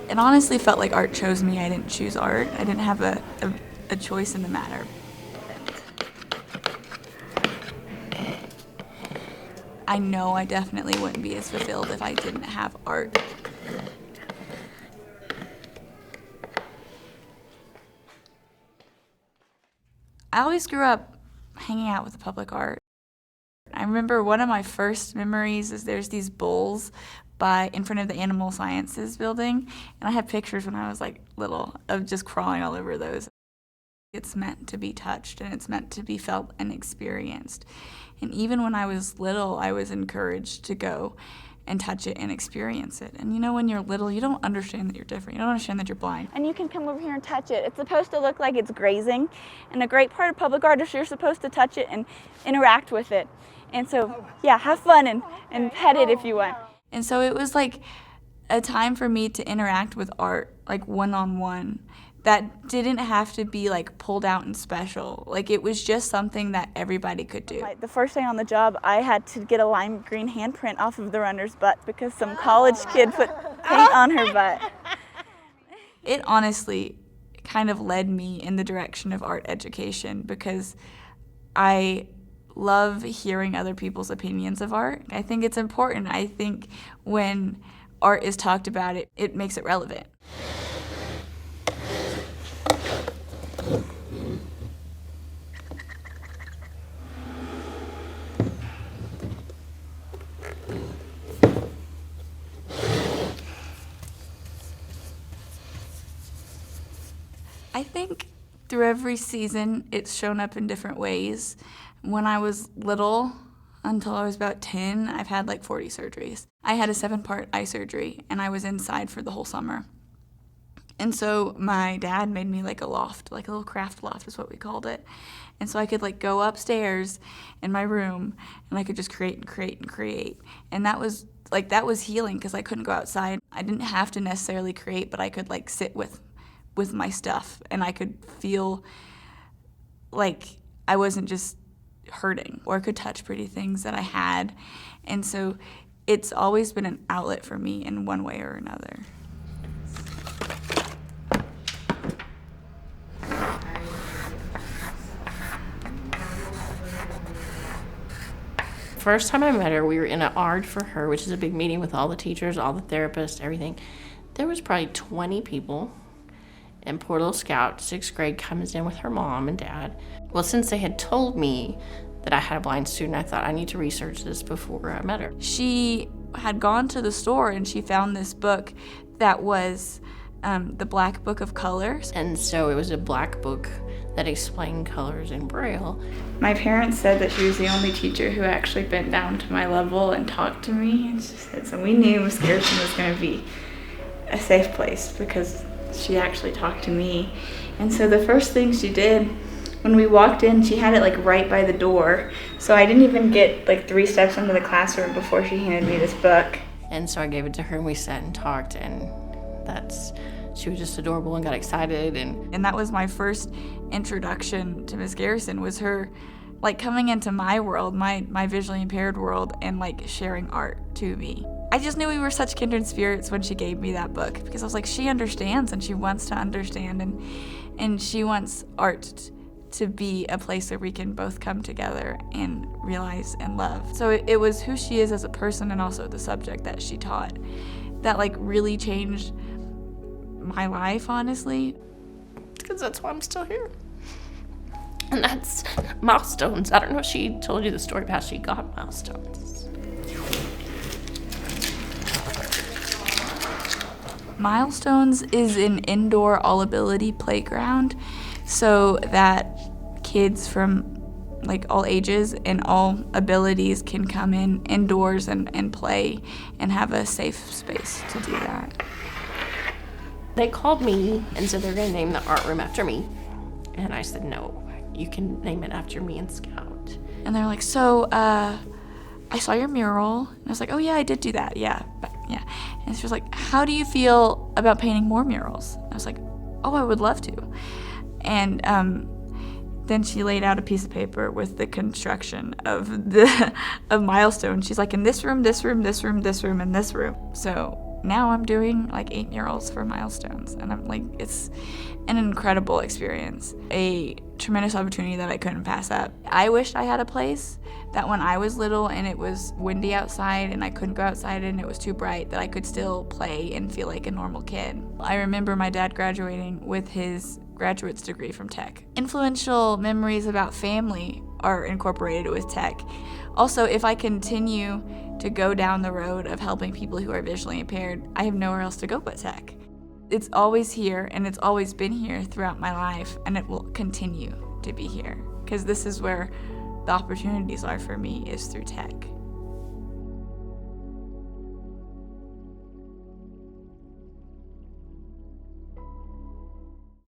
It honestly felt like art chose me. I didn't choose art. I didn't have a choice in the matter. I know I definitely wouldn't be as fulfilled if I didn't have art. I always grew up hanging out with the public art. I remember one of my first memories is there's these bowls in front of the Animal Sciences building, and I have pictures when I was like little of just crawling all over those. It's meant to be touched and it's meant to be felt and experienced. And even when I was little, I was encouraged to go and touch it and experience it. And you know, when you're little, you don't understand that you're different. You don't understand that you're blind. And you can come over here and touch it. It's supposed to look like it's grazing. And a great part of public art is you're supposed to touch it and interact with it. And so, yeah, have fun and pet it if you want. And so it was like a time for me to interact with art, like one-on-one. That didn't have to be like pulled out and special. Like it was just something that everybody could do. The first day on the job, I had to get a lime green handprint off of the runner's butt because some college kid put paint on her butt. It honestly kind of led me in the direction of art education because I love hearing other people's opinions of art. I think it's important. I think when art is talked about, it makes it relevant. I think through every season, it's shown up in different ways. When I was little, until I was about 10, I've had like 40 surgeries. I had a 7-part eye surgery, and I was inside for the whole summer. And so my dad made me like a loft, like a little craft loft is what we called it. And so I could like go upstairs in my room, and I could just create and create and create. And that was healing because I couldn't go outside. I didn't have to necessarily create, but I could like sit with my stuff, and I could feel like I wasn't just hurting, or I could touch pretty things that I had. And so it's always been an outlet for me in one way or another. First time I met her, we were in an ARD for her, which is a big meeting with all the teachers, all the therapists, everything. There was probably 20 people. And poor little Scout, 6th grade, comes in with her mom and dad. Well, since they had told me that I had a blind student, I thought I need to research this before I met her. She had gone to the store and she found this book that was the Black Book of Colors. And so it was a black book that explained colors in Braille. My parents said that she was the only teacher who actually bent down to my level and talked to me. And she said, so we knew Miss Garrison was going to be a safe place because she actually talked to me. And so the first thing she did when we walked in, she had it like right by the door. So I didn't even get like 3 steps into the classroom before she handed me this book. And so I gave it to her and we sat and talked, and she was just adorable and got excited. And that was my first introduction to Miss Garrison, was her like coming into my world, my visually impaired world, and like sharing art to me. I just knew we were such kindred spirits when she gave me that book, because I was like, she understands and she wants to understand, and she wants art to be a place where we can both come together and realize and love. So it was who she is as a person and also the subject that she taught that like really changed my life, honestly. Because that's why I'm still here. And that's milestones. I don't know if she told you the story about how she got milestones. Milestones is an indoor all-ability playground so that kids from like all ages and all abilities can come in indoors and play and have a safe space to do that. They called me and said they're going to name the art room after me. And I said, no, you can name it after me and Scout. And they're like, so I saw your mural. And I was like, oh yeah, I did do that, yeah. And she was like, how do you feel about painting more murals? And I was like, oh, I would love to. And then she laid out a piece of paper with the construction of Milestone. She's like, in this room, this room, this room, this room, and this room. So now I'm doing like 8-year-olds for milestones, and I'm like, it's an incredible experience, a tremendous opportunity that I couldn't pass up. I wished I had a place that when I was little and it was windy outside and I couldn't go outside and it was too bright, that I could still play and feel like a normal kid. I remember my dad graduating with his graduate's degree from tech. Influential memories about family are incorporated with tech. Also, if I continue to go down the road of helping people who are visually impaired, I have nowhere else to go but tech. It's always here, and it's always been here throughout my life, and it will continue to be here, because this is where the opportunities are for me, is through tech.